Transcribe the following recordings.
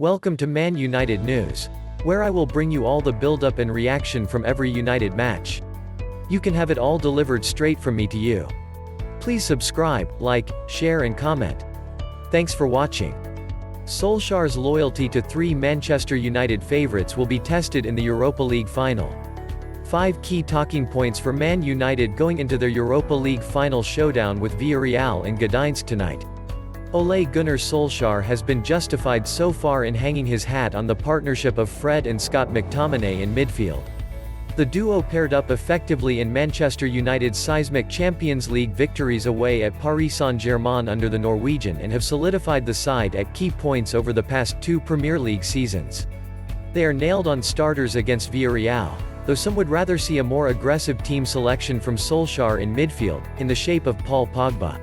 Welcome to Man United News, where I will bring you all the build-up and reaction from every United match. You can have it all delivered straight from me to you. Please subscribe, like, share and comment. Thanks for watching. Solskjaer's loyalty to three Manchester United favourites will be tested in the Europa League final. 5 key talking points for Man United going into their Europa League final showdown with Villarreal in Gdansk tonight. Ole Gunnar Solskjaer has been justified so far in hanging his hat on the partnership of Fred and Scott McTominay in midfield. The duo paired up effectively in Manchester United's seismic Champions League victories away at Paris Saint-Germain under the Norwegian and have solidified the side at key points over the past 2 Premier League seasons. They are nailed on starters against Villarreal, though some would rather see a more aggressive team selection from Solskjaer in midfield, in the shape of Paul Pogba.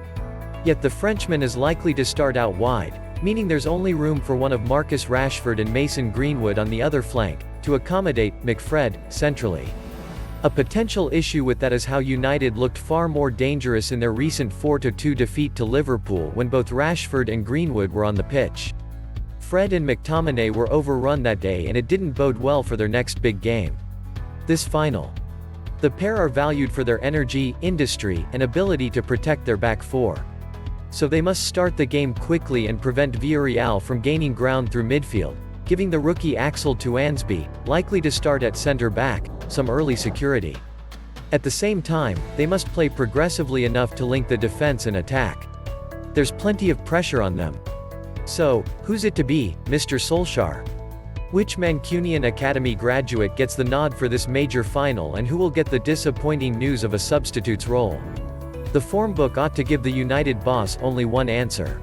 Yet the Frenchman is likely to start out wide, meaning there's only room for one of Marcus Rashford and Mason Greenwood on the other flank, to accommodate McFred centrally. A potential issue with that is how United looked far more dangerous in their recent 4-2 defeat to Liverpool when both Rashford and Greenwood were on the pitch. Fred and McTominay were overrun that day and it didn't bode well for their next big game. This final. The pair are valued for their energy, industry, and ability to protect their back four. So they must start the game quickly and prevent Villarreal from gaining ground through midfield, giving the rookie Axel Tuansby, likely to start at centre-back, some early security. At the same time, they must play progressively enough to link the defence and attack. There's plenty of pressure on them. So, who's it to be, Mr. Solskjaer? Which Mancunian Academy graduate gets the nod for this major final and who will get the disappointing news of a substitute's role? The form book ought to give the United boss only one answer.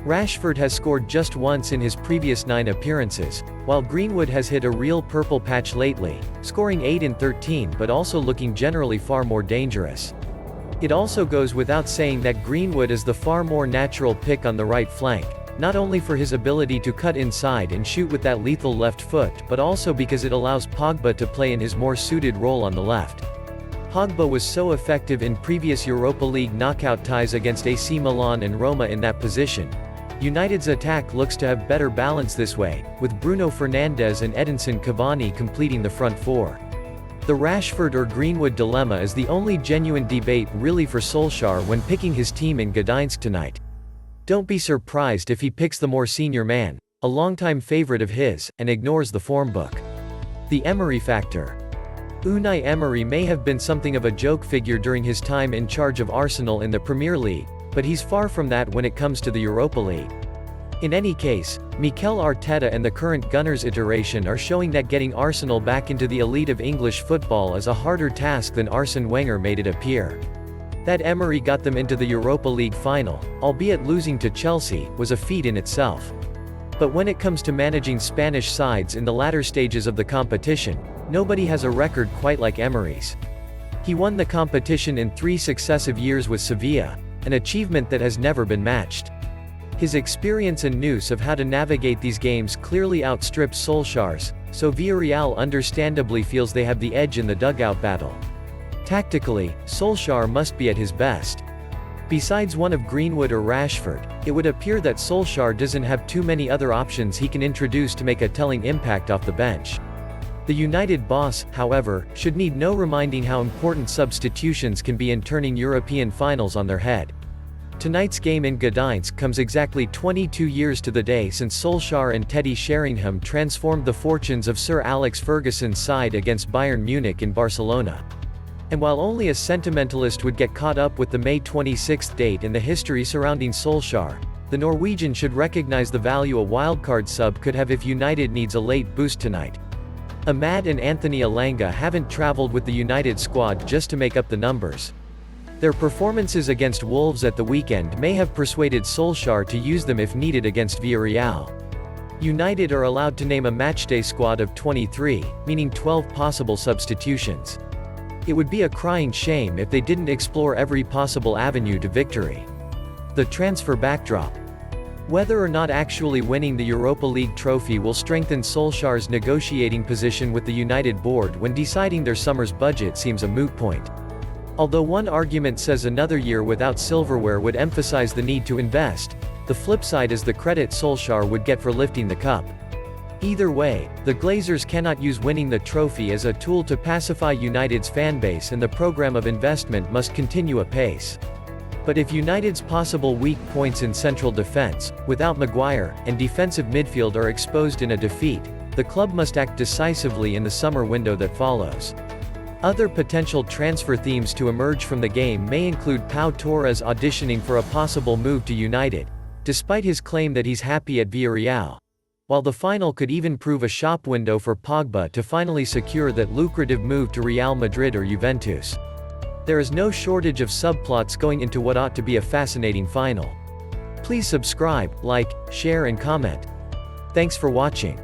Rashford has scored just once in his previous 9 appearances, while Greenwood has hit a real purple patch lately, scoring 8 in 13 but also looking generally far more dangerous. It also goes without saying that Greenwood is the far more natural pick on the right flank, not only for his ability to cut inside and shoot with that lethal left foot but also because it allows Pogba to play in his more suited role on the left. Pogba was so effective in previous Europa League knockout ties against AC Milan and Roma in that position. United's attack looks to have better balance this way, with Bruno Fernandes and Edinson Cavani completing the front four. The Rashford or Greenwood dilemma is the only genuine debate really for Solskjaer when picking his team in Gdansk tonight. Don't be surprised if he picks the more senior man, a longtime favourite of his, and ignores the form book. The Emery factor. Unai Emery may have been something of a joke figure during his time in charge of Arsenal in the Premier League, but he's far from that when it comes to the Europa League. In any case, Mikel Arteta and the current Gunners iteration are showing that getting Arsenal back into the elite of English football is a harder task than Arsene Wenger made it appear. That Emery got them into the Europa League final, albeit losing to Chelsea, was a feat in itself. But when it comes to managing Spanish sides in the latter stages of the competition, nobody has a record quite like Emery's. He won the competition in 3 successive years with Sevilla, an achievement that has never been matched. His experience and nous of how to navigate these games clearly outstrips Solskjaer's, so Villarreal understandably feels they have the edge in the dugout battle. Tactically, Solskjaer must be at his best. Besides one of Greenwood or Rashford, it would appear that Solskjaer doesn't have too many other options he can introduce to make a telling impact off the bench. The United boss, however, should need no reminding how important substitutions can be in turning European finals on their head. Tonight's game in Gdansk comes exactly 22 years to the day since Solskjaer and Teddy Sheringham transformed the fortunes of Sir Alex Ferguson's side against Bayern Munich in Barcelona. And while only a sentimentalist would get caught up with the May 26 date and the history surrounding Solskjaer, the Norwegian should recognize the value a wildcard sub could have if United needs a late boost tonight. Ahmad and Anthony Elanga haven't traveled with the United squad just to make up the numbers. Their performances against Wolves at the weekend may have persuaded Solskjaer to use them if needed against Villarreal. United are allowed to name a matchday squad of 23, meaning 12 possible substitutions. It would be a crying shame if they didn't explore every possible avenue to victory. The transfer backdrop. Whether or not actually winning the Europa League trophy will strengthen Solskjaer's negotiating position with the United board when deciding their summer's budget seems a moot point. Although one argument says another year without silverware would emphasize the need to invest, the flip side is the credit Solskjaer would get for lifting the cup. Either way, the Glazers cannot use winning the trophy as a tool to pacify United's fanbase, and the program of investment must continue apace. But if United's possible weak points in central defense, without Maguire, and defensive midfield are exposed in a defeat, the club must act decisively in the summer window that follows. Other potential transfer themes to emerge from the game may include Pau Torres auditioning for a possible move to United, despite his claim that he's happy at Villarreal. While the final could even prove a shop window for Pogba to finally secure that lucrative move to Real Madrid or Juventus. There is no shortage of subplots going into what ought to be a fascinating final. Please subscribe, like, share and comment. Thanks for watching.